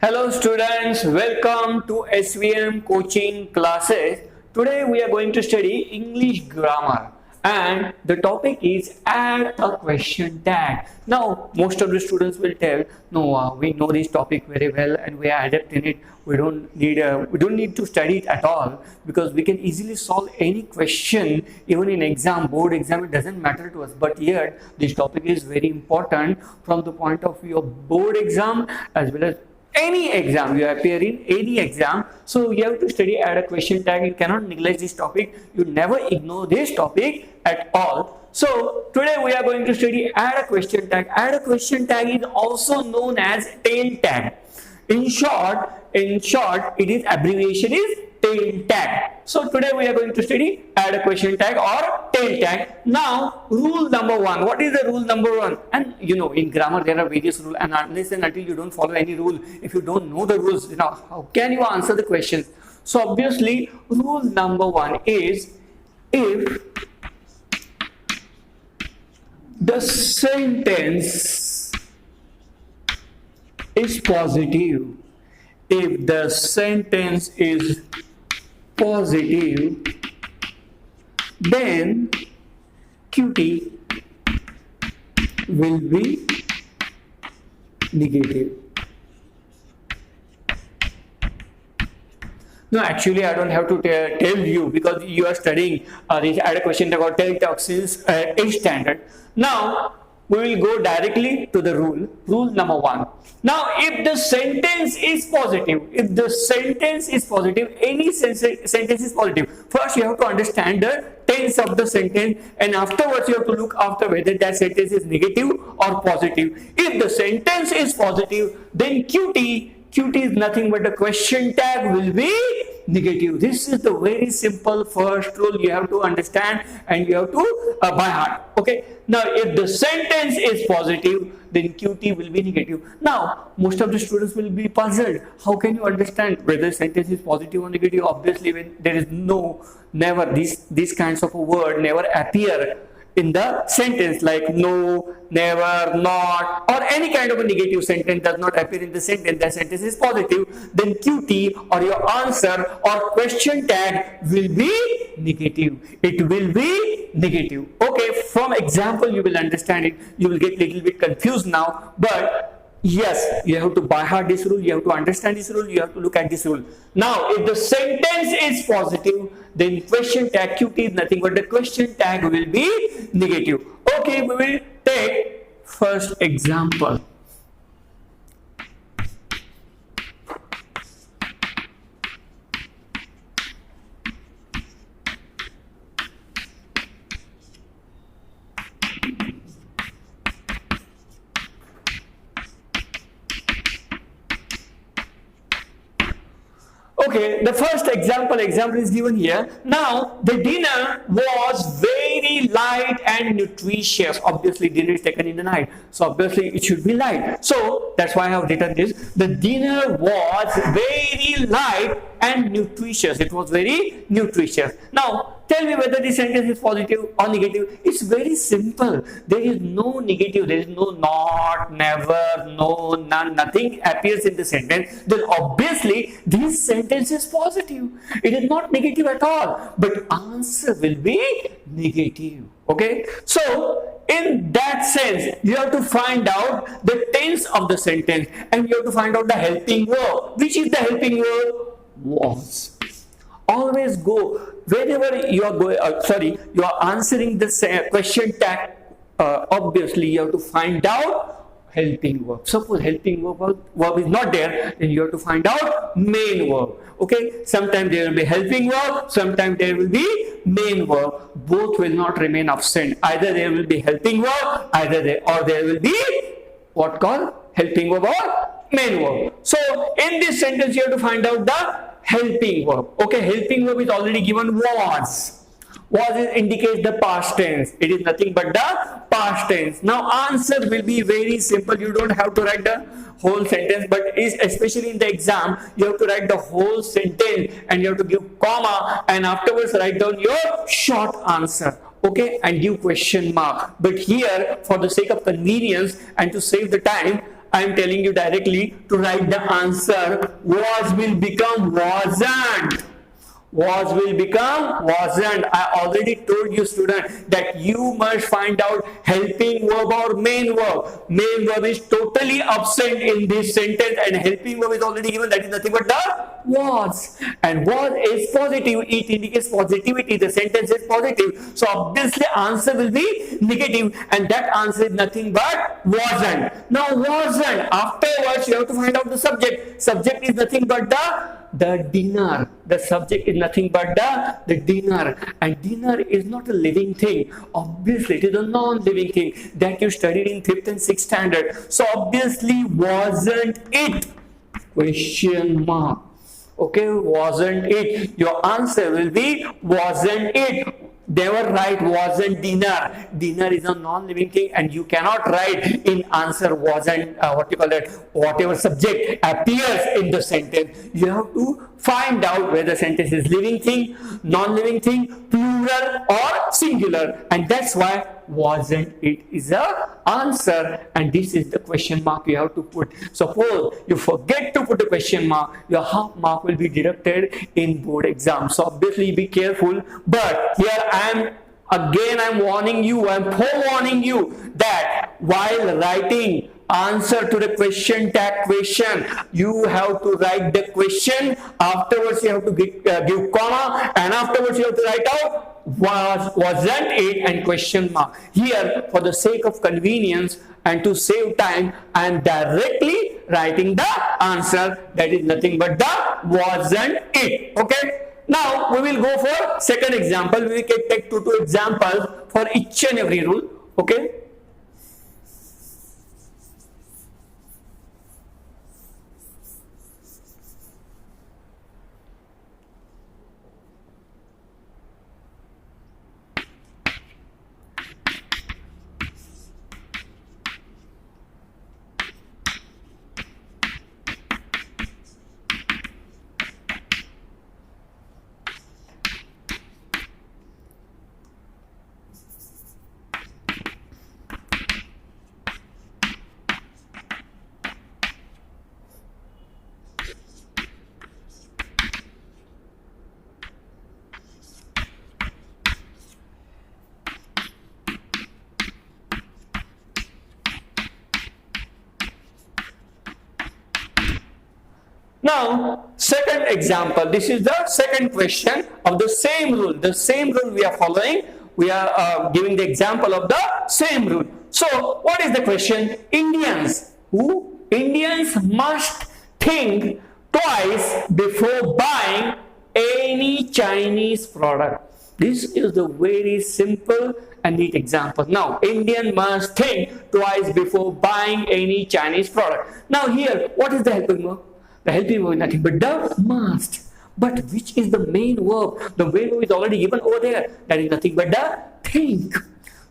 Hello students, welcome to SVM coaching classes. Today we are going to study English grammar and the topic is add a question tag. Now most of the students will tell, no, we know this topic very well and we are adept in it. We don't need to study it at all because we can easily solve any question even in exam, board exam. It doesn't matter to us, but yet this topic is very important from the point of view of board exam as well as any exam. You appear in any exam, so you have to study add a question tag. You cannot neglect this topic. You never ignore this topic at all. So today we are going to study add a question tag. Add a question tag is also known as tail tag. In short, it is abbreviation is tail tag. So today we are going to study add a question tag or tail tag. Now rule number one. What is the rule number one? And you know, in grammar there are various rules, and unless and until you don't follow any rule, if you don't know the rules, you know, how can you answer the questions? So obviously rule number one is if the sentence is positive, if the sentence is positive, then QT will be negative. No, actually I don't have to tell you because you are studying this add a question tag or tail tag since 8th standard. Now we will go directly to the rule. Rule number one. Now, if the sentence is positive, any sentence is positive, first you have to understand the tense of the sentence, and afterwards you have to look after whether that sentence is negative or positive. If the sentence is positive, then QT is nothing but the question tag will be negative. This is the very simple first rule you have to understand and you have to by heart. Okay. Now, if the sentence is positive, then QT will be negative. Now, most of the students will be puzzled. How can you understand whether sentence is positive or negative? Obviously, when there is never these kinds of a word never appear in the sentence, like no, never, not, or any kind of a negative sentence does not appear in the sentence. The sentence is positive, then QT or your answer or question tag will be negative. It will be negative. Okay, from example you will understand it. You will get little bit confused now, but yes, you have to by heart this rule, you have to understand this rule, you have to look at this rule. Now, if the sentence is positive, then question tag QT is nothing but the question tag will be negative. Okay, we will take first example. Okay, the first example is given here. Now, the dinner was very light and nutritious. Obviously, dinner is taken in the night, so obviously it should be light. So that's why I have written this. The dinner was very light and nutritious. It was very nutritious. Now, tell me whether this sentence is positive or negative. It's very simple. There is no negative. There is no not, never, no, none, nothing appears in the sentence. Then obviously this sentence is positive. It is not negative at all. But answer will be negative. Okay. So in that sense, you have to find out the tense of the sentence and you have to find out the helping verb. Which is the helping verb? Was. Always go whenever you are going. You are answering the question tag. Obviously, you have to find out helping verb. Suppose helping verb is not there, then you have to find out main verb. Okay. Sometimes there will be helping verb. Sometimes there will be main verb. Both will not remain absent. Either there will be helping verb, or there will be what called helping verb or main verb. So in this sentence you have to find out the helping verb. Okay, helping verb is already given was. Indicates the past tense. It is nothing but the past tense. Now answer will be very simple. You don't have to write the whole sentence, but especially in the exam you have to write the whole sentence and you have to give comma and afterwards write down your short answer. Okay, and give question mark. But here, for the sake of convenience and to save the time, I am telling you directly to write the answer. Was will become wasn't. Was will become wasn't. I already told you, student, that you must find out helping verb or main verb. Main verb is totally absent in this sentence, and helping verb is already given, that is nothing but the was. And was is positive, it indicates positivity, the sentence is positive. So obviously answer will be negative, and that answer is nothing but wasn't. Now wasn't, afterwards you have to find out the subject. Subject is nothing but the dinner. The subject is nothing but the dinner, and dinner is not a living thing. Obviously it is a non-living thing that you studied in 5th and 6th standard. So obviously wasn't it? Question mark. Okay, wasn't it? Your answer will be wasn't it. They were right, wasn't dinner. Dinner is a non-living thing, and you cannot write in answer wasn't whatever subject appears in the sentence. You have to find out whether the sentence is living thing, non-living thing, plural or singular, and that's why wasn't it is a answer, and this is the question mark you have to put. Suppose you forget to put the question mark, your half mark will be deducted in board exam. So obviously be careful, but here I'm warning you, I'm forewarning you that while writing answer to the question tag question, you have to write the question, afterwards you have to give comma, and afterwards you have to write out wasn't it and question mark. Here, for the sake of convenience and to save time, I am directly writing the answer, that is nothing but the wasn't it. Okay, now we will go for second example. We can take two examples for each and every rule. Okay, now second example, this is the second question of the same rule. The same rule we are following, we are giving the example of the same rule. So what is the question? Indians must think twice before buying any Chinese product. This is the very simple and neat example. Now, Indian must think twice before buying any Chinese product. Now here, what is the helping verb? The helping verb is nothing but the must. But which is the main verb? The main verb is already given over there. That is nothing but the think.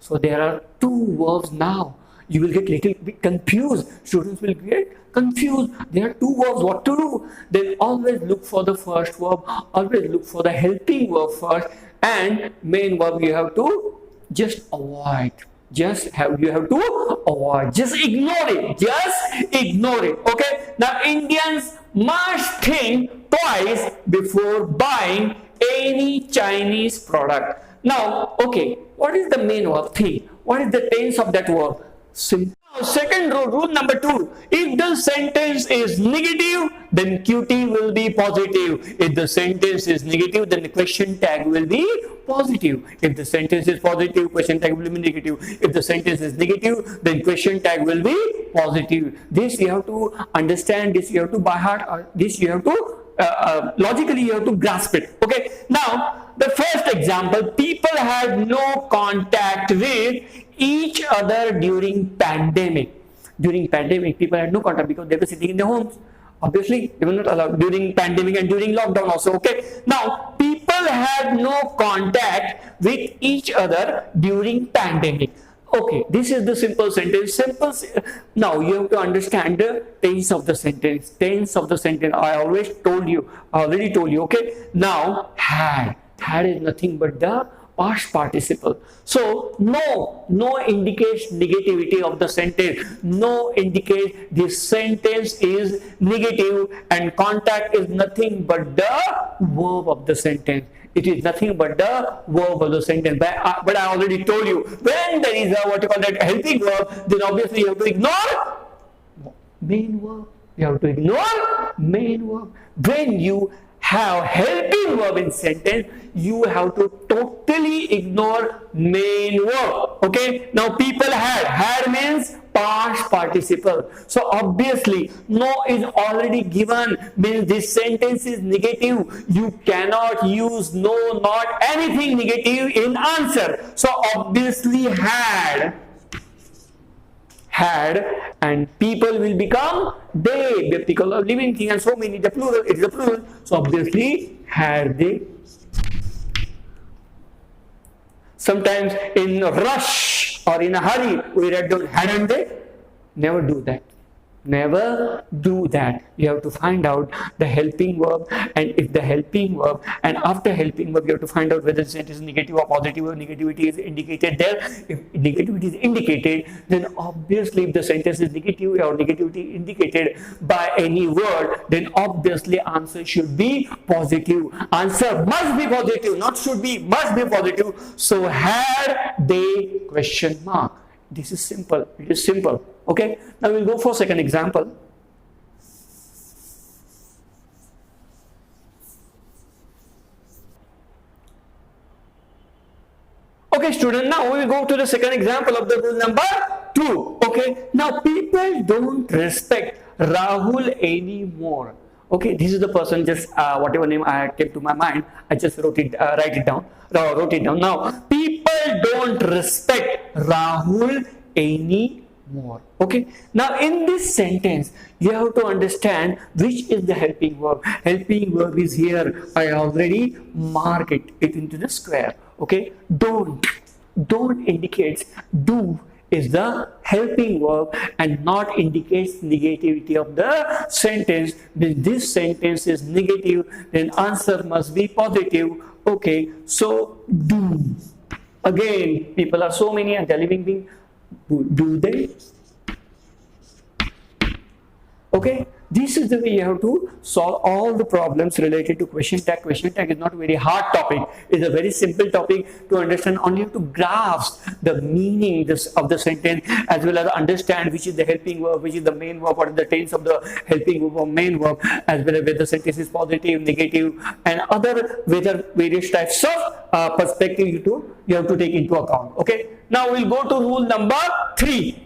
So there are two verbs now. You will get little bit confused. Students will get confused. There are two verbs. What to do? Then always look for the first verb. Always look for the helping verb first. And main verb you have to just avoid. You have to avoid. Just ignore it. Just ignore it. Okay. Now Indians must think twice before buying any Chinese product. Now, okay, what is the main verb? Think. What is the tense of that verb? Simple. Second rule number 2. If the sentence is negative, then QT will be positive. If the sentence is negative, then the question tag will be positive. If the sentence is positive, question tag will be negative. If the sentence is negative, then question tag will be positive. This you have to understand, this you have to by heart, or this you have to logically you have to grasp it. Okay. Now the first example, people had no contact with each other during pandemic. During pandemic, people had no contact because they were sitting in their homes. Obviously, they were not allowed during pandemic and during lockdown also. Okay. Now, people had no contact with each other during pandemic. Okay, this is the simple sentence. Now you have to understand the tense of the sentence. Tense of the sentence. I already told you. Okay. Now, had is nothing but the past participle. So no indicates negativity of the sentence. No indicates this sentence is negative, and contact is nothing but the verb of the sentence. It is nothing but the verb of the sentence. But I already told you, when there is a what you call that helping verb, then obviously you have to ignore main verb. You have to ignore main verb. When you have helping verb in sentence, you have to totally ignore main verb. Okay, now people had means past participle. So obviously no is already given, means this sentence is negative. You cannot use no, not anything negative in answer. So obviously had, and people will become they, because of living thing, and so many, the plural, it is a plural. So obviously had they. Sometimes in rush or in a hurry we write down hadn't they. Never do that. Never do that. You have to find out the helping verb, and if the helping verb, and after helping verb you have to find out whether the sentence is negative or positive, or negativity is indicated there. If negativity is indicated, then obviously if the sentence is negative or negativity indicated by any word, then obviously answer should be positive. Answer must be positive, not should be, must be positive. So had they question mark. This is simple. It is simple. Okay. Now we'll go for second example. Okay, student. Now we will go to the second example of the rule number 2. Okay. Now people don't respect Rahul anymore. Okay, this is the person, just whatever name I came to my mind, I just wrote it down. Now people don't respect Rahul anymore. Okay, now in this sentence you have to understand which is the helping verb. Helping verb is here. I already mark it into the square. Okay, don't indicates do is the helping verb and not indicates negativity of the sentence. When this sentence is negative, then answer must be positive. Okay, so do. Again, people are so many and they're living being. Do they? Okay, this is the way you have to solve all the problems related to question tag. Question tag is not a very hard topic. It's a very simple topic to understand. Only you have to grasp the meaning of the sentence, as well as understand which is the helping verb, which is the main verb, what is the tense of the helping verb or main verb, as well as whether the sentence is positive, negative, and other various types of perspective you have to take into account. Okay. Now we'll go to rule number 3.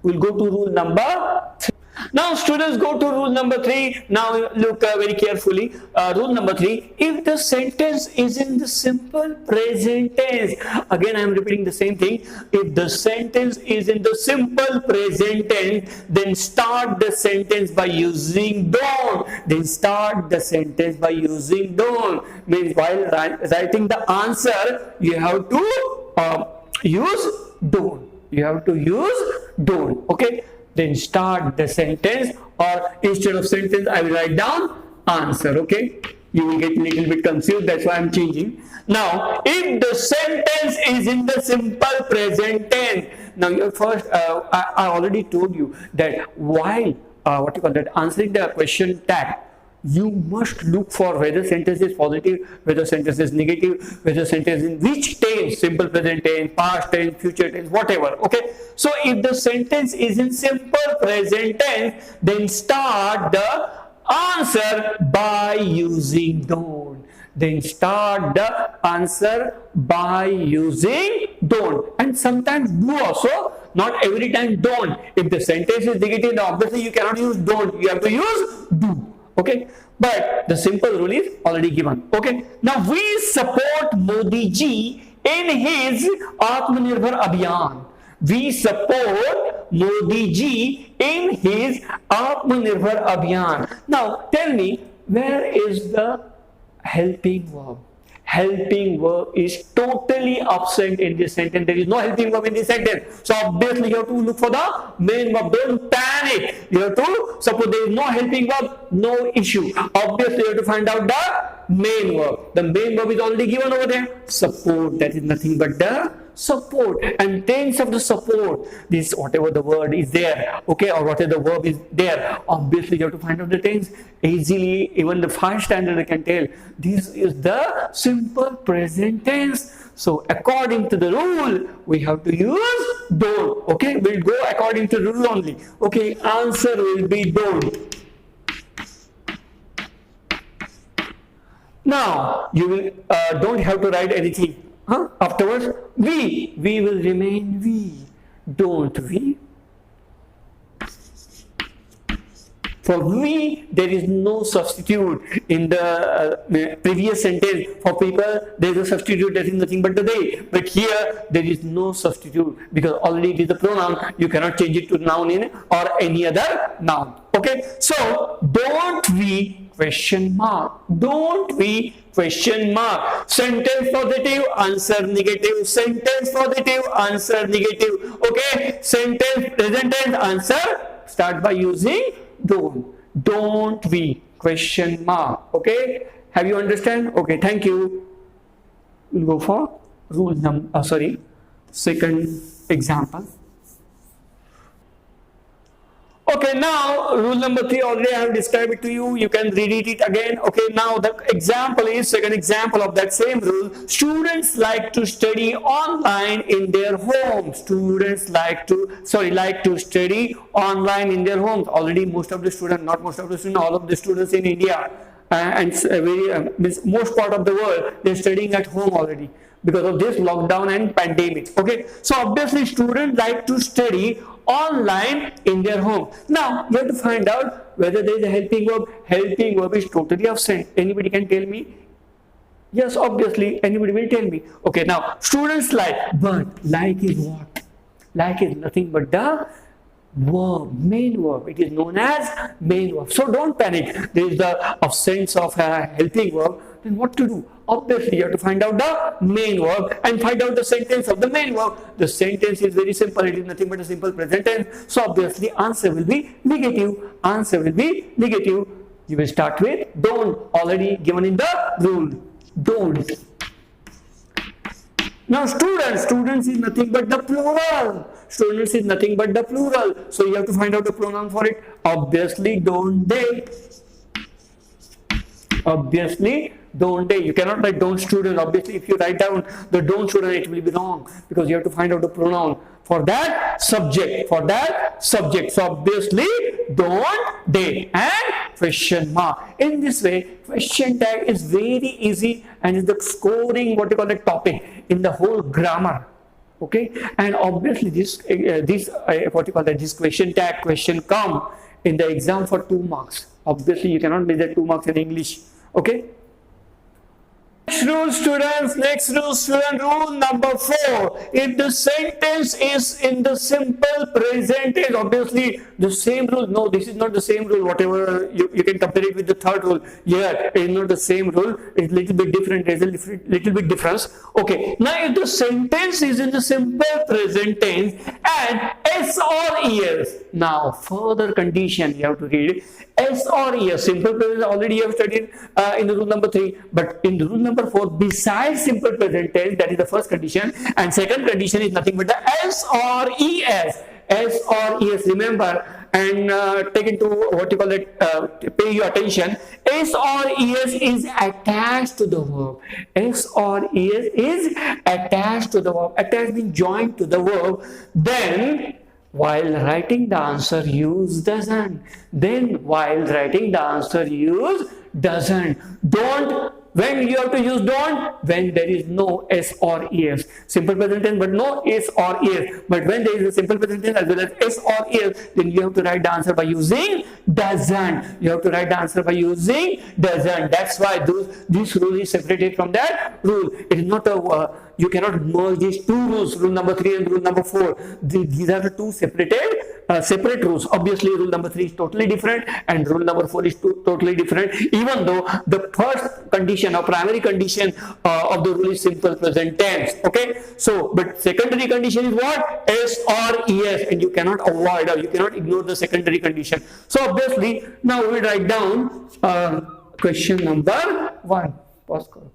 We'll go to rule number 3. Now students, go to rule number 3. Now look very carefully. Rule number 3. If the sentence is in the simple present tense, again I am repeating the same thing. If the sentence is in the simple present tense, then start the sentence by using don't. Then start the sentence by using don't. Means while writing the answer, you have to use don't. You have to use don't. Okay. Then start the sentence, or instead of sentence I will write down answer. Okay, you will get a little bit confused, that's why I'm changing. Now if the sentence is in the simple present tense, now your first I already told you that while answering the question tag, you must look for whether sentence is positive, whether sentence is negative, whether sentence in which tense, simple present tense, past tense, future tense, whatever. Okay, so if the sentence is in simple present tense, then start the answer by using don't. Then start the answer by using don't. And sometimes do also, not every time don't. If the sentence is negative, then obviously you cannot use don't, you have to use do. Okay, but the simple rule is already given. Okay, now we support Modi ji in his Atmanirbhar Abhiyan. We support Modi ji in his Atmanirbhar Abhiyan. Now tell me, where is the helping verb? Helping verb is totally absent in this sentence. There is no helping verb in this sentence. So obviously you have to look for the main verb. Don't panic. You have to suppose there is no helping verb, no issue. Obviously you have to find out the main verb. The main verb is already given over there. Support, that is nothing but the support. And tense of the support, this whatever the word is there, okay, or whatever the verb is there, obviously you have to find out the tense. Easily, even the 5 standard can tell this is the simple present tense. So according to the rule, we have to use don't. Okay, we'll go according to the rule only. Okay, answer will be don't. Now you will don't have to write anything. Afterwards, we will remain we. Don't we? For we, there is no substitute in the previous sentence. For people, there is a substitute, that is nothing but the they. But here, there is no substitute because already it is a pronoun. You cannot change it to noun in or any other noun. Okay, so don't we question mark. Don't we question mark. Sentence positive, answer negative. Sentence positive, answer negative. Okay, sentence present tense, answer start by using don't we question mark. Okay, have you understand? Okay, thank you. We'll go for rule number second example. Okay, now rule number 3 already I have described it to you. You can read it again. Okay, now the example is second example of that same rule. Students like to study online in their homes. Students like to study online in their homes. Already most of the students, not most of the students, all of the students in India and most part of the world, they're studying at home already because of this lockdown and pandemic. Okay, so obviously students like to study online in their home. Now you have to find out whether there is a helping verb. Helping verb is totally absent. Anybody can tell me? Yes, obviously anybody will tell me. Okay, now students like, but like is what? Like is nothing but the verb, main verb. It is known as main verb. So don't panic. There is the absence of a helping verb. Then what to do? Obviously, you have to find out the main verb and find out the sentence of the main verb. The sentence is very simple. It is nothing but a simple present tense. So obviously, answer will be negative. Answer will be negative. You will start with don't, already given in the rule. Don't. Now students is nothing but the plural. Students is nothing but the plural. So you have to find out the pronoun for it. Obviously, don't they. Obviously, don't they. You cannot write don't student. Obviously, if you write down the don't student, it will be wrong because you have to find out the pronoun for that subject. For that subject. So obviously, don't they and question mark. In this way, question tag is very easy and is the scoring what you call a topic in the whole grammar. Okay, and obviously this question tag question come in the exam for 2 marks. Obviously, you cannot measure 2 marks in English. Okay. Next rule, students. Next rule, student. Rule number 4. If the sentence is in the simple present tense, obviously the same rule. No, this is not the same rule. Whatever you can compare it with the third rule. Yeah, it is not the same rule. It's a little bit different. There's a little bit difference. Okay. Now, if the sentence is in the simple present tense and S or ES. Now, further condition you have to read. S or ES. Simple present already you have studied in the rule number 3. But in the rule number 4, besides simple present tense, that is the first condition, and second condition is nothing but the S or ES. S or ES, remember, and take into what you call it, pay your attention. S or ES is attached to the verb. S or ES is attached to the verb. Attached means joined to the verb. Then while writing the answer, use doesn't. Then while writing the answer, use doesn't. Don't. When you have to use don't, when there is no S or ES. Simple present tense, but no S or ES. But when there is a simple present tense as well as S or ES, then you have to write the answer by using doesn't. You have to write the answer by using doesn't. That's why this rule is separated from that rule. It is not a you cannot merge these 2 rules, rule number 3 and rule number 4. These are the 2 separate rules. Obviously, rule number 3 is totally different and rule number 4 is totally different, even though the first condition or primary condition of the rule is simple present tense. Okay, so but secondary condition is what? S or ES, and you cannot avoid or you cannot ignore the secondary condition. So obviously, now we write down question number 1. Pause करो.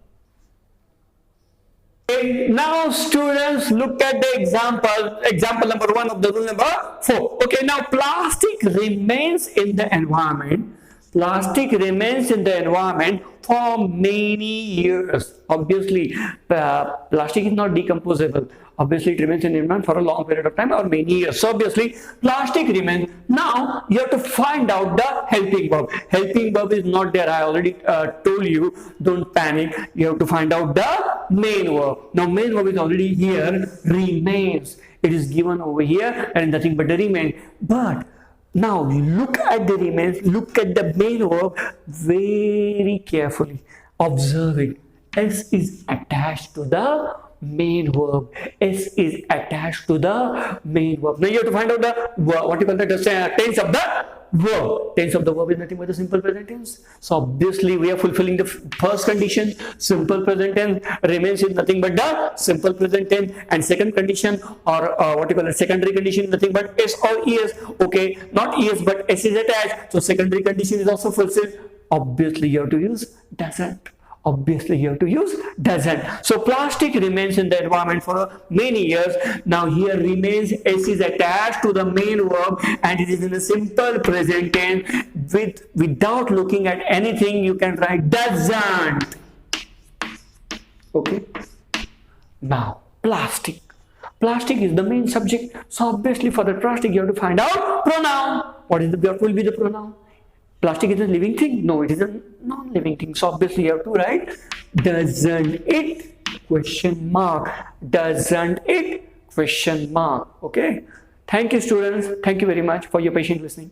Now students, look at the example number 1 of the rule number 4. Okay, now plastic remains in the environment. Plastic remains in the environment for many years. Obviously, plastic is not decomposable. Obviously, it remains in the environment for a long period of time or many years. So obviously, plastic remains. Now, you have to find out the helping verb. Helping verb is not there. I already told you, don't panic. You have to find out the main verb. Now, main verb is already here, remains. It is given over here and nothing but the remain. But now look at the remains, look at the main verb very carefully. Observe it. S is attached to the main verb. S is attached to the main verb. Now you have to find out the what you call the tense of the verb. Tense of the verb is nothing but the simple present tense. So obviously we are fulfilling the first condition. Simple present tense. Remains is nothing but the simple present tense. And second condition, or what you call it, secondary condition, nothing but S or ES. Okay, not ES but S is attached. So secondary condition is also fulfilled. Obviously you have to use doesn't. Obviously you have to use doesn't. So plastic remains in the environment for many years. Now here remains, S is attached to the main verb and it is in a simple present tense. Without looking at anything, you can write doesn't. Okay. Now plastic. Plastic is the main subject. So obviously for the plastic you have to find out pronoun. What will be the pronoun? Plastic is a living thing? No, it is a non-living thing. So obviously you have to write doesn't it? Question mark. Doesn't it? Question mark. Okay. Thank you students. Thank you very much for your patient listening.